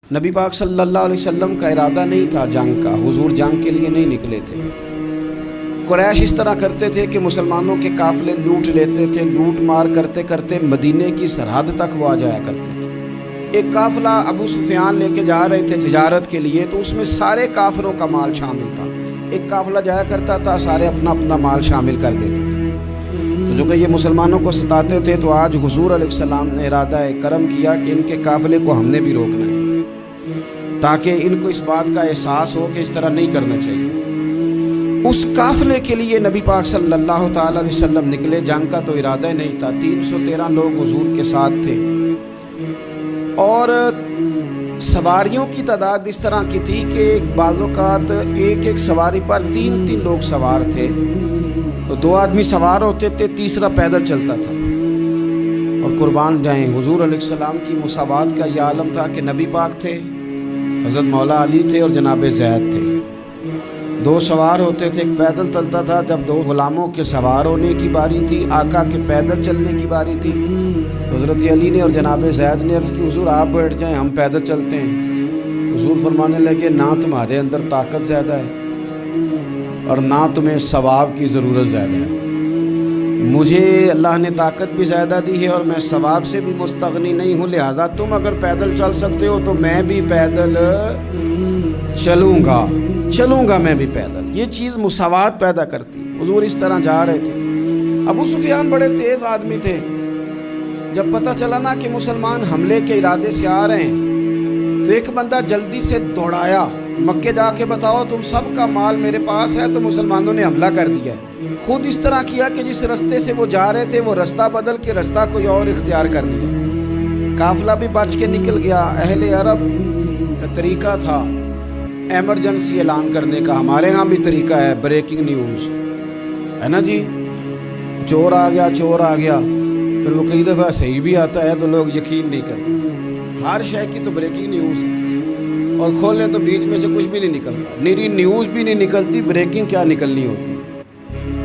نبی پاک صلی اللہ علیہ وسلم کا ارادہ نہیں تھا جنگ کا، حضور جنگ کے لیے نہیں نکلے تھے۔ قریش اس طرح کرتے تھے کہ مسلمانوں کے قافلے لوٹ لیتے تھے، لوٹ مار کرتے کرتے مدینے کی سرحد تک وہ آ جایا کرتے تھے۔ ایک قافلہ ابو سفیان لے کے جا رہے تھے تجارت کے لیے، تو اس میں سارے کافروں کا مال شامل تھا۔ ایک قافلہ جایا کرتا تھا، سارے اپنا اپنا مال شامل کر دیتے تھے۔ تو جو کہ یہ مسلمانوں کو ستاتے تھے، تو آج حضور علیہ السلام نے ارادہ کرم کیا کہ ان کے قافلے کو ہم نے بھی روکنا ہے، تاکہ ان کو اس بات کا احساس ہو کہ اس طرح نہیں کرنا چاہیے۔ اس قافلے کے لیے نبی پاک صلی اللہ تعالی علیہ وسلم نکلے، جنگ کا تو ارادہ نہیں تھا۔ 313 لوگ حضور کے ساتھ تھے، اور سواریوں کی تعداد اس طرح کی تھی کہ بعض اوقات ایک ایک سواری پر 3 لوگ سوار تھے، تو 2 آدمی سوار ہوتے تھے، تیسرا پیدل چلتا تھا۔ اور قربان جائیں، حضور علیہ السلام کی مساوات کا یہ عالم تھا کہ نبی پاک تھے، حضرت مولا علی تھے اور جناب زید تھے۔ 2 سوار ہوتے تھے، ایک پیدل چلتا تھا۔ جب 2 غلاموں کے سوار ہونے کی باری تھی، آقا کے پیدل چلنے کی باری تھی، تو حضرت علی نے اور جناب زید نے عرض کی، حضور آپ بیٹھ جائیں، ہم پیدل چلتے ہیں۔ حضور فرمانے لگے، نہ تمہارے اندر طاقت زیادہ ہے اور نہ تمہیں ثواب کی ضرورت زیادہ ہے۔ مجھے اللہ نے طاقت بھی زیادہ دی ہے اور میں ثواب سے بھی مستغنی نہیں ہوں، لہذا تم اگر پیدل چل سکتے ہو تو میں بھی پیدل چلوں گا میں بھی پیدل۔ یہ چیز مساوات پیدا کرتی۔ حضور اس طرح جا رہے تھے۔ ابو سفیان بڑے تیز آدمی تھے۔ جب پتہ چلا نا کہ مسلمان حملے کے ارادے سے آ رہے ہیں، تو ایک بندہ جلدی سے دوڑایا، مکے جا کے بتاؤ تم سب کا مال میرے پاس ہے، تو مسلمانوں نے حملہ کر دیا ہے۔ خود اس طرح کیا کہ جس رستے سے وہ جا رہے تھے، وہ رستہ بدل کے رستہ کوئی اور اختیار کر لیا۔ قافلہ بھی بچ کے نکل گیا۔ اہل عرب کا طریقہ تھا ایمرجنسی اعلان کرنے کا، ہمارے ہاں بھی طریقہ ہے، بریکنگ نیوز ہے نا جی، چور آ گیا، پھر وہ کئی دفعہ صحیح بھی آتا ہے تو لوگ یقین نہیں کرتے۔ ہر شے کی تو بریکنگ نیوز ہے، اور کھولیں تو بیچ میں سے کچھ بھی نہیں نکلتا، نیری نیوز بھی نہیں نکلتی، بریکنگ کیا نکلنی ہوتی۔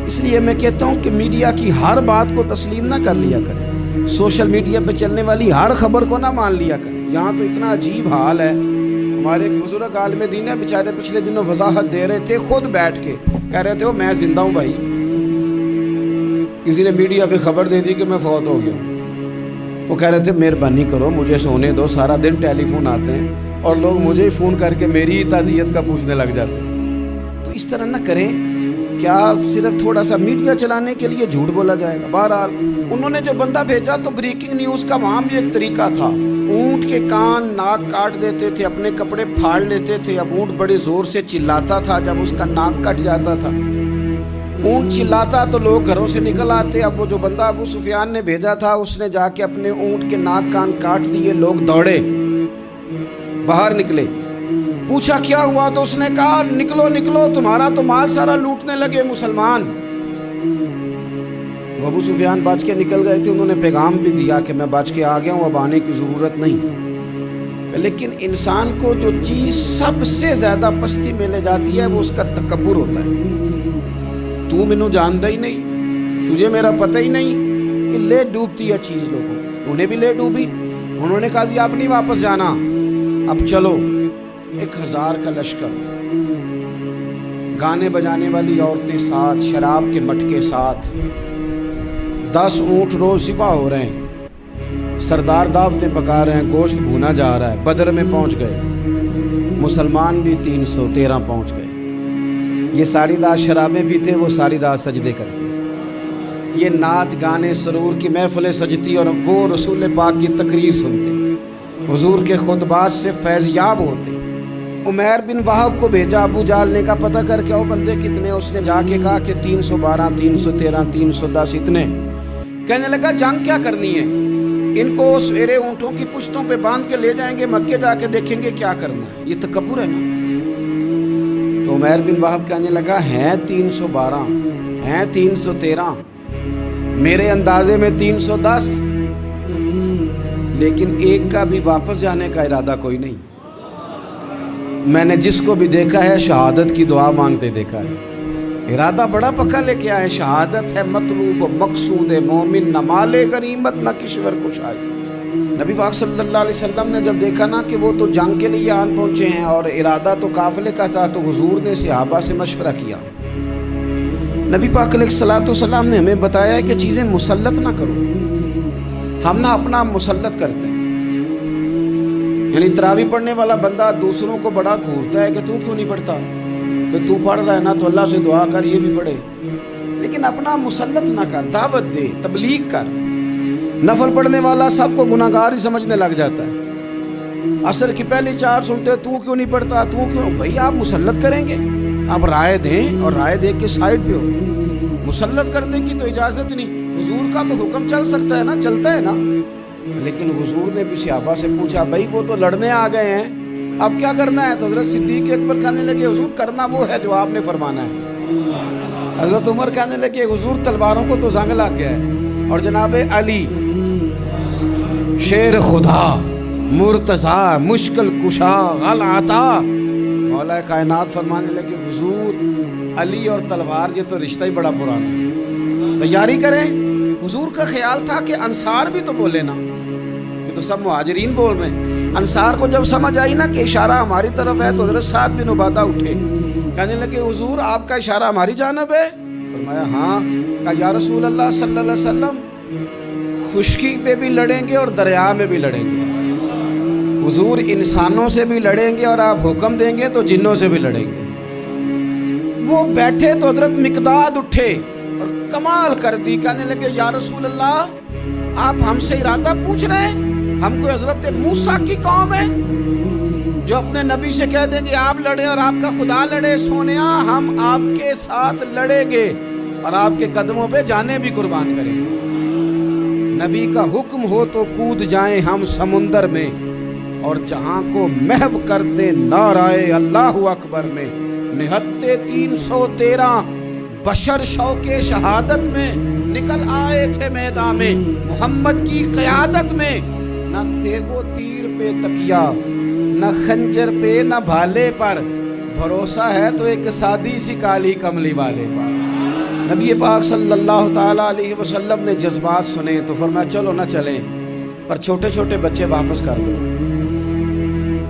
اس لیے میں کہتا ہوں کہ میڈیا کی ہر بات کو تسلیم نہ کر لیا کریں، سوشل میڈیا پہ چلنے والی ہر خبر کو نہ مان لیا کریں۔ یہاں تو اتنا عجیب حال ہے، ہمارے ایک بزرگ عالم دین ہے، بیچارے پچھلے دنوں وضاحت دے رہے تھے، خود بیٹھ کے کہہ رہے تھے میں زندہ ہوں بھائی، کسی نے میڈیا پہ خبر دے دی کہ میں فوت ہو گیا ہوں۔ وہ کہہ رہے تھے مہربانی کرو مجھے سونے دو، سارا دن ٹیلی فون آتے ہیں اور لوگ مجھے فون کر کے میری تعزیت کا پوچھنے لگ جاتے ہیں۔ تو اس طرح نہ کریں، کیا صرف تھوڑا سا میڈیا چلانے کے لیے جھوٹ بولا جائے گا؟ بہرحال انہوں نے جو بندہ بھیجا تو بریکنگ نیوز کا وہاں بھی ایک طریقہ تھا۔ اونٹ کے کان ناک کاٹ دیتے تھے، اپنے کپڑے پھاڑ لیتے تھے۔ اب اونٹ بڑے زور سے چلاتا تھا، جب اس کا ناک کٹ جاتا تھا، اونٹ چلاتا تو لوگ گھروں سے نکل آتے۔ اب وہ جو بندہ ابو سفیان نے بھیجا تھا، اس نے جا کے اپنے اونٹ کے ناک کان کاٹ دیے۔ لوگ دوڑے، باہر نکلے، پوچھا کیا ہوا، تو اس نے کہا نکلو تمہارا تو مال سارا لوٹنے لگے مسلمان۔ ابو سفیان بچ کے نکل گئے تھے، انہوں نے پیغام بھی دیا کہ میں بچ کے آ گیا ہوں، اب آنے کی ضرورت نہیں۔ لیکن انسان کو جو چیز سب سے زیادہ پستی میں لے جاتی ہے، وہ اس کا تکبر ہوتا ہے۔ تو مینوں جانتا ہی نہیں، تجھے میرا پتہ ہی نہیں، کہ لے ڈوبتی ہے چیز لوگوں۔ انہیں بھی لے ڈوبی، انہوں نے کہا جی آپ نہیں واپس جانا، اب چلو۔ 1000 کا لشکر، گانے بجانے والی عورتیں ساتھ، شراب کے مٹکے ساتھ، 10 اونٹ روز ذبح ہو رہے ہیں، سردار دعوتیں پکا رہے ہیں، گوشت بھونا جا رہا ہے۔ بدر میں پہنچ گئے، مسلمان بھی 313 پہنچ گئے۔ یہ ساری رات شرابیں پیتے، وہ ساری رات سجدے کرتے، یہ ناچ گانے سرور کی محفلیں سجتی، اور وہ رسول پاک کی تقریر سنتے، حضور کے خطبات سے فیض یاب ہوتے۔ عمیر بن وہب کو بھیجا ابو جہل نے کہا پتہ کر کے آؤ بندے کتنے۔ اس نے جا کے کہا کہ 312 313 310 اتنے۔ کہنے لگا جنگ کیا کرنی ہے، ان کو سویرے اونٹوں کی پشتوں پہ باندھ کے لے جائیں گے، مکے جا کے دیکھیں گے کیا کرنا ہے۔ یہ تکبر ہے نا۔ تو عمیر بن وہب کہنے لگا ہیں 312 ہیں 313، میرے اندازے میں 310، لیکن ایک کا بھی واپس جانے کا ارادہ کوئی نہیں۔ میں نے جس کو بھی دیکھا ہے شہادت کی دعا مانگتے دیکھا ہے، ارادہ بڑا پکا لے کے آئے، شہادت ہے مطلوب و مقصود مومن، نہ مال غنیمت نہ کشور کشائی۔ نبی پاک صلی اللہ علیہ وسلم نے جب دیکھا نا کہ وہ تو جنگ کے لیے آن پہنچے ہیں اور ارادہ تو قافلے کا تھا، تو حضور نے صحابہ سے مشورہ کیا. نبی پاک علیہ الصلوۃ والسلام نے ہمیں بتایا ہے کہ چیزیں مسلط نہ کرو. ہم نہ اپنا مسلط کرتے ہیں، یعنی تراویح پڑھنے والا بندہ دوسروں کو بڑا گھورتا ہے کہ تو کیوں نہیں پڑھتا، بھئی تو پڑھ رہا ہے نا تو اللہ سے دعا کر یہ بھی پڑھے. لیکن اپنا مسلط نہ کر، دعوت دے، تبلیغ کر. نفل پڑھنے والا سب کو گناہ گار ہی سمجھنے لگ جاتا ہے. عصر کی پہلی 4 سنتے تو کیوں نہیں پڑھتا، تو کیوں. بھئی آپ مسلط کریں گے، آپ رائے دیں اور رائے دے کے سائڈ پہ ہو. مسلط کرنے کی تو اجازت نہیں. حضور کا تو حکم چل سکتا ہے نا، چلتا ہے نا. لیکن حضور نے بھی صحابہ سے پوچھا، بھائی وہ تو لڑنے آ گئے ہیں، اب کیا کرنا ہے؟ تو حضرت صدیق اکبر کہنے لگے، حضور کرنا وہ ہے جو آپ نے فرمانا ہے. حضرت عمر کہنے لگے، حضور تلواروں کو تو زنگ لگ گیا ہے. اور جناب علی شیر خدا مرتضیٰ مشکل کشا غل عطا مولا کائنات فرمانے لگے، حضور علی اور تلوار یہ تو رشتہ ہی بڑا پرانا ہے، تیاری کریں. حضور کا خیال تھا کہ انصار بھی تو بولے نا، یہ تو سب مہاجرین بول رہے ہیں. انصار کو جب سمجھ آئی نا کہ اشارہ ہماری طرف ہے تو حضرت سعد بن عبادہ اٹھے، کہنے لگے، حضور آپ کا اشارہ ہماری جانب ہے؟ فرمایا ہاں. کہا یا رسول اللہ صلی اللہ علیہ وسلم خشکی پہ بھی لڑیں گے اور دریا میں بھی لڑیں گے. حضور انسانوں سے بھی لڑیں گے اور آپ حکم دیں گے تو جنوں سے بھی لڑیں گے. وہ بیٹھے تو حضرت مقداد اٹھے اور کمال کر دی، کہنے لگے یا رسول اللہ آپ ہم سے ارادہ پوچھ رہے ہیں؟ ہم کوئی حضرت موسیٰ کی قوم ہے جو اپنے نبی سے کہہ دیں گے آپ لڑیں اور آپ کا خدا لڑے؟ سونیا ہم آپ کے ساتھ لڑیں گے اور آپ کے قدموں پہ جانیں بھی قربان کریں گے. نبی کا حکم ہو تو کود جائیں ہم سمندر میں اور جہاں کو محو کر دیں نعرہ اللہ اکبر میں. نہتے 313 بشر شوق شہادت میں نکل آئے تھے میدان میں محمد کی قیادت میں. نہ تیغ و تیر پہ تکیا، نہ خنجر پہ، نہ بھالے پر، بھروسہ ہے تو ایک سادی سی کالی کملی والے پر. نبی پاک صلی اللہ تعالیٰ علیہ وسلم نے جذبات سنے تو فرمایا چلو نہ چلیں، پر چھوٹے چھوٹے بچے واپس کر دو.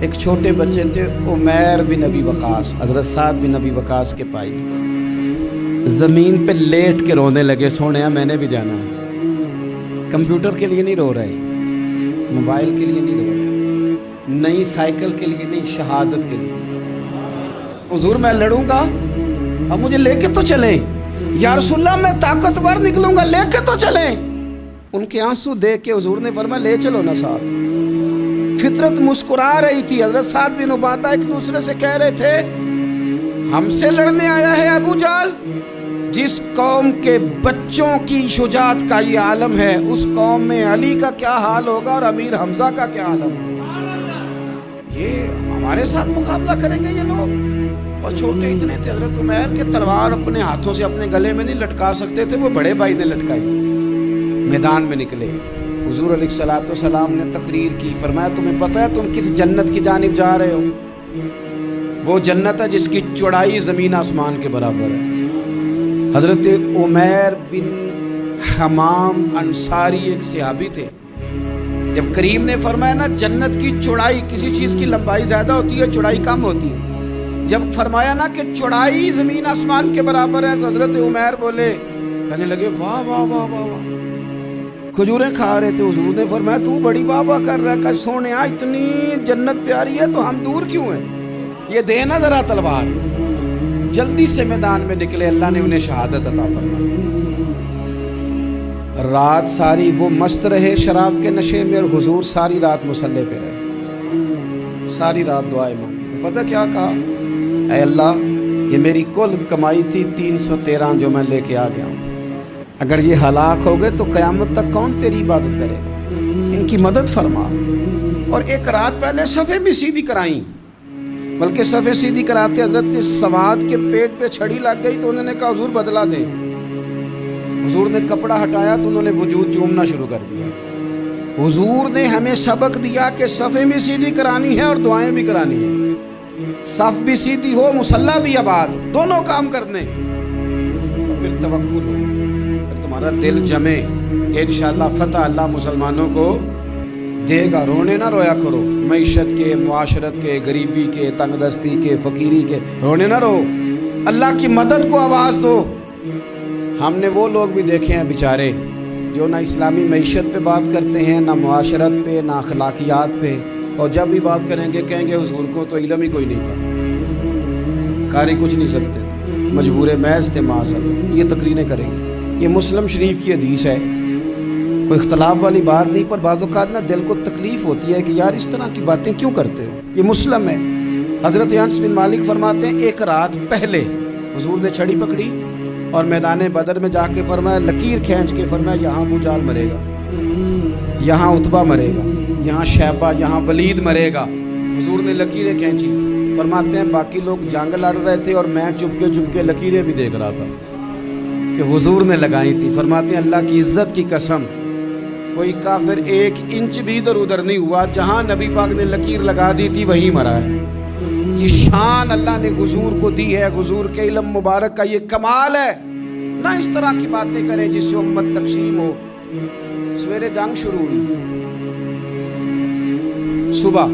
ایک چھوٹے بچے تھے عمیر بن ابی وقاص، حضرت سعد بن ابی وقاص کے بھائی، زمین پہ لیٹ کے رونے لگے، سونے میں نے بھی جانا ہے. کمپیوٹر کے لیے نہیں رو رہے، موبائل کے لیے نہیں رو رہے، نئی سائیکل کے لیے نہیں، شہادت کے لیے. حضور میں لڑوں گا، اب مجھے لے کے تو چلیں. یا رسول اللہ میں طاقتور نکلوں گا، لے کے تو چلیں. ان کے آنسو دیکھ کے حضور نے فرمایا لے چلو نا ساتھ. فطرت مسکرا رہی تھی. حضرت سعد بن عبادہ ایک دوسرے سے کہہ رہے تھے ہم سے لڑنے آیا ہے ابو جہل. جس قوم کے بچوں کی شجاعت کا یہ عالم ہے، اس قوم میں علی کا کیا حال ہوگا اور امیر حمزہ کا کیا عالم ہے. یہ ہمارے ساتھ مقابلہ کریں گے یہ لوگ. اور چھوٹے اتنے تھے، حضرت عمیر کے تلوار اپنے ہاتھوں سے اپنے گلے میں نہیں لٹکا سکتے تھے، وہ بڑے بھائی نے لٹکائی. میدان میں نکلے، حضور علیہ الصلوۃ والسلام نے تقریر کی، فرمایا تمہیں پتہ ہے تم کس جنت کی جانب جا رہے ہو؟ وہ جنت ہے جس کی چوڑائی زمین آسمان کے برابر ہے. حضرت عمیر بن حمام انصاری ایک صحابی تھے. جب کریم نے فرمایا نا جنت کی چوڑائی، کسی چیز کی لمبائی زیادہ ہوتی ہے چوڑائی کم ہوتی ہے، جب فرمایا نا کہ چوڑائی زمین آسمان کے برابر ہے تو حضرت عمیر بولے، کہنے لگے واہ واہ واہ واہ واہ. کھجوریں کھا رہے تھے، حضور نے فرمایا تو بڑی واہ واہ کر رہا ہے، کہ سونے اتنی جنت پیاری ہے تو ہم دور کیوں ہیں؟ یہ دے نا ذرا تلوار. جلدی سے میدان میں نکلے، اللہ نے انہیں شہادت عطا فرمائی. رات ساری وہ مست رہے شراب کے نشے میں، اور حضور ساری رات مصلی پہ رہے، ساری رات دعائیں مانگی. پتہ کیا کہا؟ اے اللہ یہ میری کل کمائی تھی 313 جو میں لے کے آ گیا ہوں، اگر یہ ہلاک ہو گئے تو قیامت تک کون تیری عبادت کرے گا؟ ان کی مدد فرما. اور ایک رات پہلے صفیں بھی سیدھی کرائیں، بلکہ صفیں سیدھی کراتے حضرت سواد کے پیٹ پہ چھڑی لگ گئی تو انہوں نے کہا حضور بدلا دیں. حضور نے کپڑا ہٹایا تو انہوں نے وجود چومنا شروع کر دیا. حضور نے ہمیں سبق دیا کہ صفیں بھی سیدھی کرانی ہے اور دعائیں بھی کرانی ہیں. صف بھی سیدھی ہو، مصلی بھی آباد، دونوں کام کرنے. پھر توکل ہو، پھر تمہارا دل جمے کہ انشاءاللہ فتح اللہ مسلمانوں کو دے گا، رونے نہ رویا کرو، معیشت کے، معاشرت کے، غریبی کے، تنگ دستی کے، فقیری کے رونے نہ رو، اللہ کی مدد کو آواز دو۔ ہم نے وہ لوگ بھی دیکھے ہیں بیچارے جو نہ اسلامی معیشت پہ بات کرتے ہیں، نہ معاشرت پہ، نہ اخلاقیات پہ، اور جب بھی بات کریں گے کہیں گے حضور کو تو علم ہی کوئی نہیں تھا، قاری کچھ نہیں سکتے تھے، مجبور محض تھے معاذ اللہ، یہ تقریریں کریں گے۔ یہ مسلم شریف کی حدیث ہے، کوئی اختلاف والی بات نہیں، پر بعض اوقات نا دل کو تکلیف ہوتی ہے کہ یار اس طرح کی باتیں کیوں کرتے ہو، یہ مسلم ہے۔ حضرت انس بن مالک فرماتے ہیں ایک رات پہلے حضور نے چھڑی پکڑی اور میدان بدر میں جا کے فرمایا، لکیر کھینچ کے فرمایا یہاں ابو جہل مرے گا، یہاں عتبہ مرے گا، یہاں شیبہ، یہاں ولید مرے گا۔ حضور نے لکیریں کھینچی، فرماتے ہیں باقی لوگ جنگ لڑ رہے تھے اور میں چپ کے لکیریں بھی دیکھ رہا تھا کہ حضور نے لگائی تھی۔ فرماتے ہیں اللہ کی عزت کی قسم کوئی کافر 1 انچ بھی ادھر ادھر نہیں ہوا، جہاں نبی پاک نے لکیر لگا دی تھی وہیں مرا ہے۔ یہ شان اللہ نے حضور کو دی ہے، حضور کے علم مبارک کا یہ کمال ہے۔ نہ اس طرح کی باتیں کریں جس سے امت تقسیم ہو۔ سویرے جنگ شروع ہوئی، صبح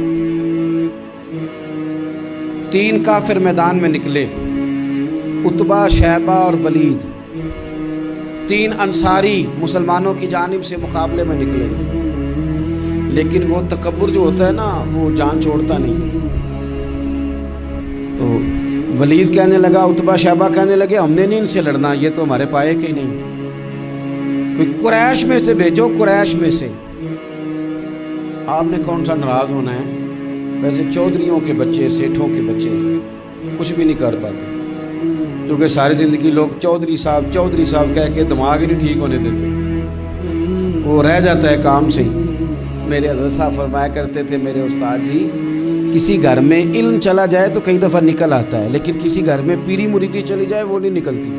3 کافر میدان میں نکلے، عتبہ، شیبہ اور ولید، 3 انصاری مسلمانوں کی جانب سے مقابلے میں نکلے، لیکن وہ تکبر جو ہوتا ہے نا وہ جان چھوڑتا نہیں۔ تو ولید کہنے لگا، عتبہ شیبہ کہنے لگے ہم نے نہیں ان سے لڑنا، یہ تو ہمارے پائے کے ہی نہیں، کوئی قریش میں سے بھیجو، قریش میں سے۔ آپ نے کون سا ناراض ہونا ہے، ویسے چودھریوں کے بچے، سیٹھوں کے بچے کچھ بھی نہیں کر پاتے، کیونکہ ساری زندگی لوگ چودھری صاحب کہہ کے دماغ ہی نہیں ٹھیک ہونے دیتے، وہ رہ جاتا ہے کام سے ہی۔ میرے حضرت صاحب فرمایا کرتے تھے، میرے استاد جی، کسی گھر میں علم چلا جائے تو کئی دفعہ نکل آتا ہے، لیکن کسی گھر میں پیری مریدی چلی جائے وہ نہیں نکلتی،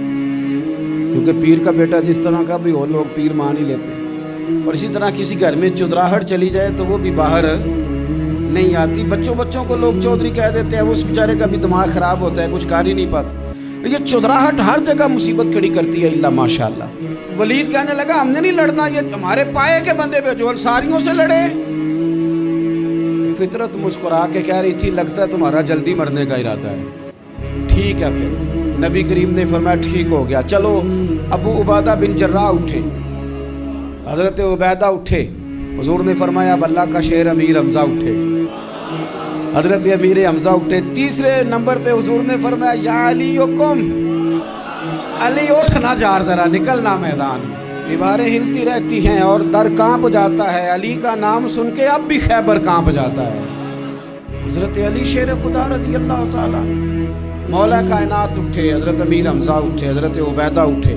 کیونکہ پیر کا بیٹا جس طرح کا بھی ہو لوگ پیر مان ہی لیتے ہیں۔ اور اسی طرح کسی گھر میں چودراہٹ چلی جائے تو وہ بھی باہر نہیں آتی۔ بچوں کو لوگ چودھری کہہ دیتے ہیں، اس بیچارے کا بھی دماغ خراب ہوتا ہے، کچھ کر ہی نہیں پاتا۔ یہ چودراہٹ ہر جگہ مصیبت کھڑی کرتی ہے، اللہ ماشاءاللہ۔ ولید کہنے لگا ہم نے نہیں لڑنا، یہ ہمارے پائے کے بندے پہ جو انصاریوں سے لڑے۔ فطرت مسکرا کے کہہ رہی تھی لگتا ہے تمہارا جلدی مرنے کا ارادہ ہے، ٹھیک ہے۔ پھر نبی کریم نے فرمایا ٹھیک ہو گیا، چلو۔ ابو عبیدہ بن جراح اٹھے، حضرت عبیدہ اٹھے، حضور نے فرمایا اب اللہ کا شیر امیر حمزہ اٹھے، حضرت امیر حمزہ اٹھے۔ تیسرے نمبر پہ حضور نے فرمایا یا علی حکم، علی اٹھنا جار ذرا نکلنا میدان۔ دیواریں ہلتی رہتی ہیں اور در کانپ جاتا ہے، علی کا نام سن کے اب بھی خیبر کانپ جاتا ہے۔ حضرت علی شیر خدا رضی اللہ تعالیٰ، مولا کائنات اٹھے، حضرت امیر حمزہ اٹھے، حضرت عبیدہ اٹھے،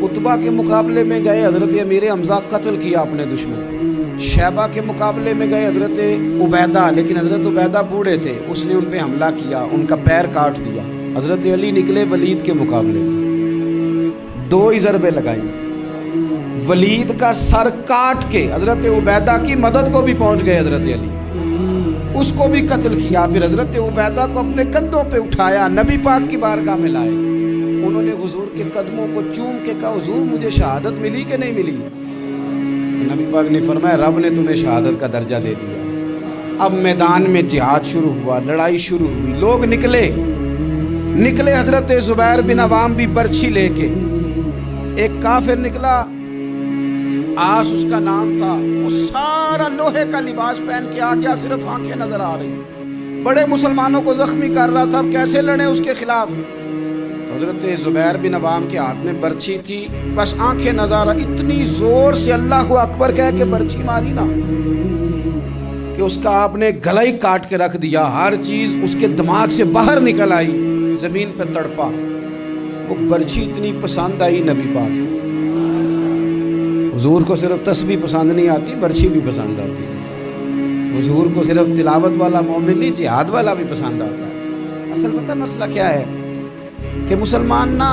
عتبہ کے مقابلے میں گئے، حضرت امیر حمزہ قتل کیا اپنے دشمن۔ شیبہ کے مقابلے میں گئے حضرت عبیدہ، لیکن حضرت عبیدہ بوڑھے تھے، اس نے ان پہ حملہ کیا، ان کا پیر کاٹ دیا۔ حضرت علی نکلے ولید کے مقابلے میں، 2 ہی ضربیں لگائیں، ولید کا سر کاٹ کے حضرت عبیدہ کی مدد کو بھی پہنچ گئے حضرت علی، اس کو بھی قتل کیا۔ پھر حضرت عبیدہ کو اپنے کندھوں پہ اٹھایا، نبی پاک کی بارگاہ میں لائے، انہوں نے حضور کے قدموں کو چوم کے کہا حضور مجھے شہادت ملی کہ نہیں ملی؟ نبی پاک نے فرمایا رب نے تمہیں شہادت کا درجہ دے دیا۔ اب میدان میں جہاد شروع ہوا، لڑائی شروع ہوئی، لوگ نکلے۔ حضرت زبیر بن عوام بھی برچھی لے کے، ایک کافر نکلا، آس اس کا نام تھا، وہ سارا لوہے کا لباس پہن کے آ گیا، صرف آنکھیں نظر آ رہی، بڑے مسلمانوں کو زخمی کر رہا تھا، اب کیسے لڑیں اس کے خلاف؟ حضرت زبیر بن عوام کے ہاتھ میں برچھی تھی، بس آنکھیں نظر، اتنی زور سے اللہ اکبر کہہ کے برچھی ماری نا کہ اس کا آپ نے گلا ہی کاٹ کے رکھ دیا، ہر چیز اس کے دماغ سے باہر نکل آئی، زمین پہ تڑپا۔ وہ برچھی اتنی پسند آئی نبی پاک کو، حضور کو صرف تسبیح پسند نہیں آتی، برچھی بھی پسند آتی ہے۔ حضور کو صرف تلاوت والا مومن نہیں، جہاد والا بھی پسند آتا ہے۔ اصل پتہ مسئلہ کیا ہے کہ مسلمان نا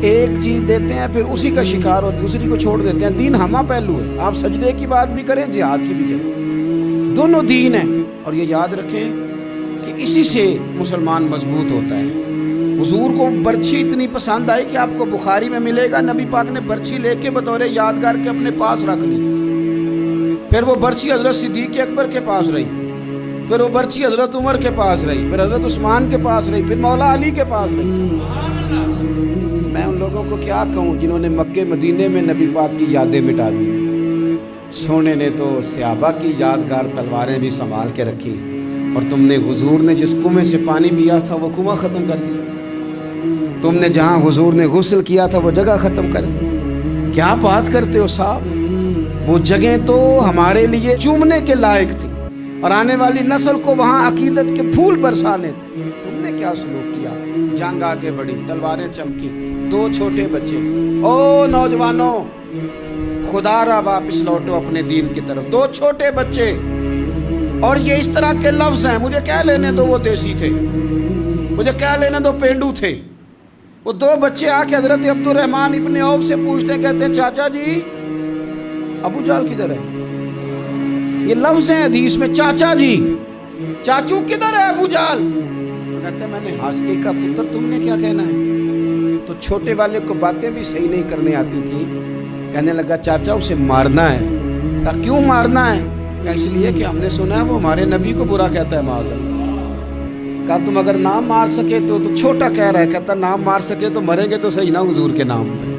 ایک چیز دیتے ہیں پھر اسی کا شکار ہو، دوسری کو چھوڑ دیتے ہیں۔ دین ہمہ پہلو ہے، آپ سجدے کی بات بھی کریں، جہاد کی بھی کریں، دونوں دین ہیں۔ اور یہ یاد رکھیں کہ اسی سے مسلمان مضبوط ہوتا ہے۔ حضور کو برچھی اتنی پسند آئی کہ آپ کو بخاری میں ملے گا، نبی پاک نے برچھی لے کے بطور یادگار کے اپنے پاس رکھ لی۔ پھر وہ برچی حضرت صدیق اکبر کے پاس رہی، پھر وہ برچی حضرت عمر کے پاس رہی، پھر حضرت عثمان کے پاس رہی، پھر مولا علی کے پاس رہی۔ میں ان لوگوں کو کیا کہوں جنہوں نے مکے مدینے میں نبی پاک کی یادیں مٹا دی۔ سونے نے تو صحابہ کی یادگار تلواریں بھی سنبھال کے رکھی، اور تم نے حضور نے جس کنویں سے پانی پیا تھا وہ کنواں ختم کر دیا، تم نے جہاں حضور نے غسل کیا تھا وہ جگہ ختم کر دی۔ کیا بات کرتے ہو صاحب، وہ جگہ تو ہمارے لیے چومنے کے لائق تھی اور آنے والی نسل کو وہاں عقیدت کے پھول برسانے تھے، تم نے کیا سلوک کیا؟ جنگ آگے بڑھی، تلواریں چمکی، 2 چھوٹے بچے۔ او نوجوانوں، خدا را واپس لوٹو اپنے دین کی طرف، 2 چھوٹے بچے، اور یہ اس طرح کے لفظ ہیں، مجھے کیا لینے دو وہ دیسی تھے، مجھے کیا لینے دو پینڈو تھے۔ وہ 2 بچے آ کے حضرت عبد الرحمن ابن عوف سے پوچھتے ہیں، کہتے ہیں چاچا جی ابو جہل کدھر ہے؟ یہ لفظ ہیں حدیث میں، چاچا جی، چاچو کدھر ہے ابو جہل؟ کہتے ہیں میں نے ہاسکی کا پتر، تم نے کیا کہنا ہے؟ تو چھوٹے والے کو باتیں بھی صحیح نہیں کرنے آتی تھی، کہنے لگا چاچا اسے مارنا ہے۔ کہا کیوں مارنا ہے؟ کہا اس لیے کہ ہم نے سنا ہے وہ ہمارے نبی کو برا کہتا ہے معاذ اللہ۔ کہا تم اگر نام مار سکے تو چھوٹا کہہ رہا ہے، کہتا نام مار سکے تو مریں گے تو صحیح نا حضور کے نام پہ۔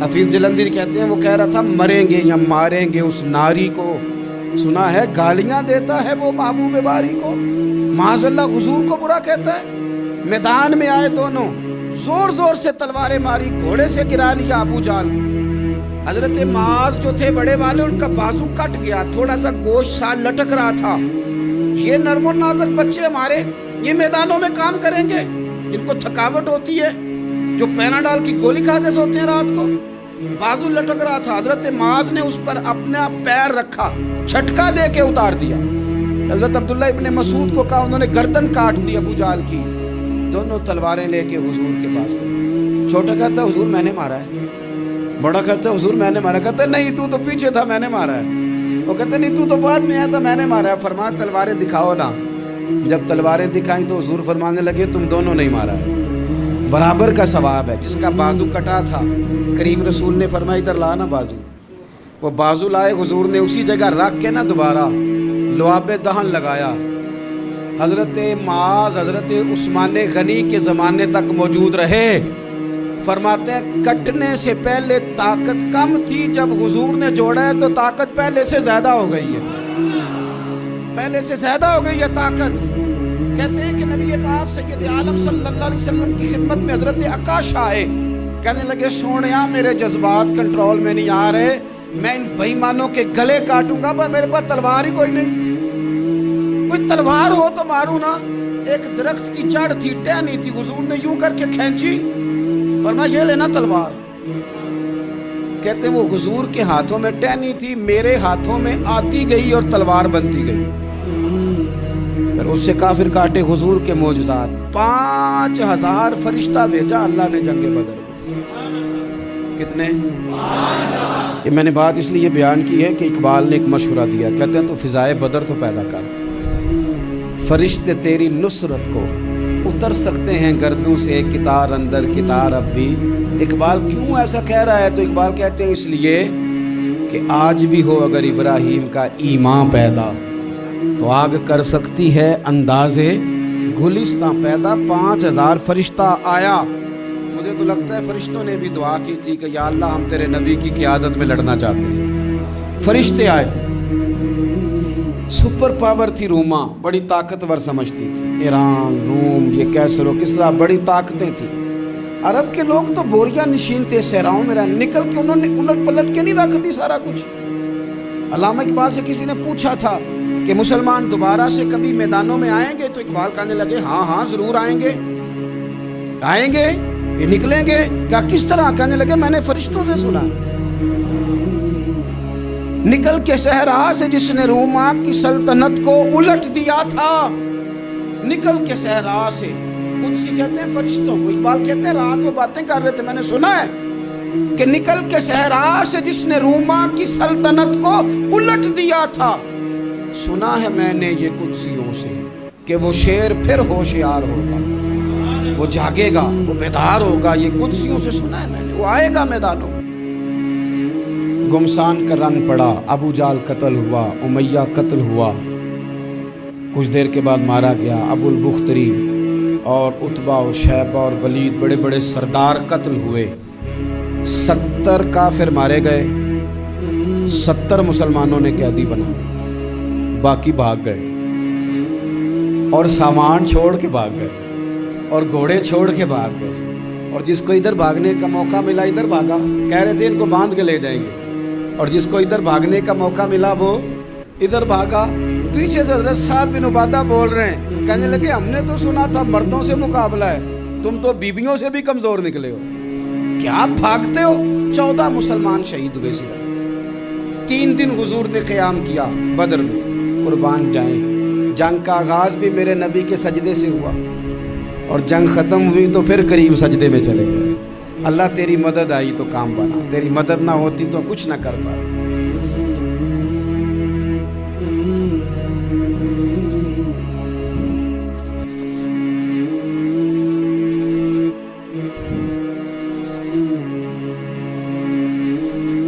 حفیظ جلندری کہتے ہیں وہ کہہ رہا تھا مریں گے یا ماریں گے اس ناری کو، سنا ہے گالیاں دیتا ہے وہ محبوب باری کو، معاذ اللہ حضور کو برا کہتا ہے۔ میدان میں آئے دونوں، زور زور سے تلواریں ماری، گھوڑے سے گرا لیا ابو جہل کو۔ حضرت معاذ جو تھے بڑے والے، ان کا بازو کٹ گیا، تھوڑا سا گوشت سال لٹک رہا تھا۔ یہ نرم و نازک بچے ہمارے، یہ میدانوں میں کام کریں گے، جن کو تھکاوٹ ہوتی ہے، جو پیناڈال کی گولی کھا کے سوتے ہیں رات کو، بازو لٹک رہا تھا۔ حضرت معاذ نے اس پر اپنا پیر رکھا، چھٹکا دے کے اتار دیا۔ حضرت عبداللہ ابن مسعود کو کہا، انہوں نے گردن کاٹ دی ابو جہل کی۔ دونوں تلواریں لے کے حضور کے پاس گئے۔ چھوٹا کہتا ہے حضور میں نے مارا ہے، بڑا کہتا ہے حضور میں نے مارا۔ کہتا ہے نہیں تو پیچھے تھا، میں نے مارا ہے۔ وہ کہتے نہیں تو بعد میں آیا تھا، میں نے مارا ہے۔ فرمایا تلواریں دکھاؤ نا۔ جب تلواریں دکھائیں تو حضور فرمانے لگے تم دونوں نہیں مارا ہے، برابر کا ثواب ہے۔ جس کا بازو کٹا تھا کریم رسول نے فرمایا ادھر لا نا بازو۔ وہ بازو لائے، حضور نے اسی جگہ رکھ کے نا دوبارہ لعاب دہن لگایا۔ حضرت معاذ حضرت عثمان غنی کے زمانے تک موجود رہے۔ فرماتے ہیں کٹنے سے پہلے طاقت کم تھی، جب حضور نے جوڑا ہے تو طاقت پہلے سے زیادہ ہو گئی ہے، پہلے سے زیادہ ہو گئی ہے طاقت۔ کہتے ہیں کہ نبی پاک سید عالم صلی اللہ علیہ وسلم کی خدمت میں حضرت عکاش آئے، کہنے لگے سونیا میرے جذبات کنٹرول میں نہیں آ رہے، میں ان بے ایمانوں کے گلے کاٹوں گا، پر میرے پاس تلوار ہی کوئی نہیں، کوئی تلوار ہو تو ماروں نا۔ ایک درخت کی جڑ تھی، ٹہنی تھی، حضور نے یوں کر کے کھینچی، فرمایا یہ لینا تلوار۔ کہتے ہیں وہ حضور کے ہاتھوں میں ٹہنی تھی، میرے ہاتھوں میں آتی گئی اور تلوار بنتی گئی۔ پھر اس سے کافر کاٹے حضور کے معجزات۔ 5000 فرشتہ بھیجا اللہ نے جنگ بدر میں۔ کتنے؟ یہ میں نے بات اس لیے بیان کی ہے کہ اقبال نے ایک مشورہ دیا، کہتے ہیں تو فضائے بدر تو پیدا کر، فرشتے تیری نصرت کو اتر سکتے ہیں گردوں سے، کتار اندر کتار اب بھی۔ اقبال کیوں ایسا کہہ رہا ہے؟ تو اقبال کہتے ہیں اس لیے کہ آج بھی ہو اگر ابراہیم کا ایمان پیدا تو آگ کر سکتی ہے اندازے گلستان پیدا۔ 5000 فرشتہ آیا۔ مجھے تو لگتا ہے فرشتوں نے بھی دعا کی تھی کہ یا اللہ ہم تیرے نبی کی قیادت میں لڑنا چاہتے ہیں۔ فرشتے آئے، سپر پاور تھی روما، بڑی طاقتور سمجھتی تھی، ایران، روم، یہ کیسر و کسرا، بڑی طاقتیں تھیں۔ عرب کے لوگ تو بوریا نشین تھے صحراؤں میں، نکل کے انہوں نے الٹ پلٹ کے نہیں رکھ دی سارا کچھ۔ علامہ اقبال سے کسی نے پوچھا تھا کہ مسلمان دوبارہ سے کبھی میدانوں میں آئیں گے؟ تو اقبال کہنے لگے ہاں ہاں ضرور آئیں گے، آئیں گے، یہ نکلیں گے۔ کیا کس طرح؟ کہنے لگے میں نے فرشتوں سے سنا، نکل کے صحرا سے جس نے روما کی سلطنت کو الٹ دیا تھا، نکل کے صحرا سے۔ قدسی کہتے ہیں فرشتوں کو، اقبال کہتے ہیں رات وہ باتیں کر رہے تھے، میں نے سنا ہے کہ نکل کے صحرا سے جس نے روما کی سلطنت کو الٹ دیا تھا، سنا ہے میں نے یہ قدسیوں سے کہ وہ شیر پھر ہوشیار ہوگا، وہ جاگے گا، وہ بیدار ہوگا۔ یہ قدسیوں سے سنا ہے میں نے، وہ آئے گا میدانوں میں۔ گمسان کا رن پڑا، ابو جال قتل ہوا، امیہ قتل ہوا، کچھ دیر کے بعد مارا گیا، ابو البختری اور عتبہ اور شیبہ اور ولید بڑے بڑے سردار قتل ہوئے، 70 کافر مارے گئے، 70 مسلمانوں نے قیدی بنا، باقی بھاگ گئے اور سامان چھوڑ کے بھاگ گئے اور گھوڑے چھوڑ کے بھاگ گئے، اور جس کو ادھر بھاگنے کا موقع ملا ادھر بھاگا، کہہ رہے تھے ان کو باندھ کے لے جائیں گے، اور جس کو ادھر بھاگنے کا موقع ملا وہ ادھر بھاگا۔ پیچھے سے حضرت سعد بن عبادہ بول رہے ہیں، کہنے لگے ہم نے تو سنا تھا مردوں سے مقابلہ ہے، تم تو بیویوں سے بھی کمزور نکلے ہو، کیا بھاگتے ہو؟ 14 مسلمان شہید ہوئے صرف۔ 3 دن حضور نے قیام کیا بدر میں، قربان جائیں۔ جنگ کا آغاز بھی میرے نبی کے سجدے سے ہوا، اور جنگ ختم ہوئی تو پھر قریب سجدے میں چلے گئے۔ اللہ تیری مدد آئی تو کام بنا، تیری مدد نہ ہوتی تو کچھ نہ کر پائے۔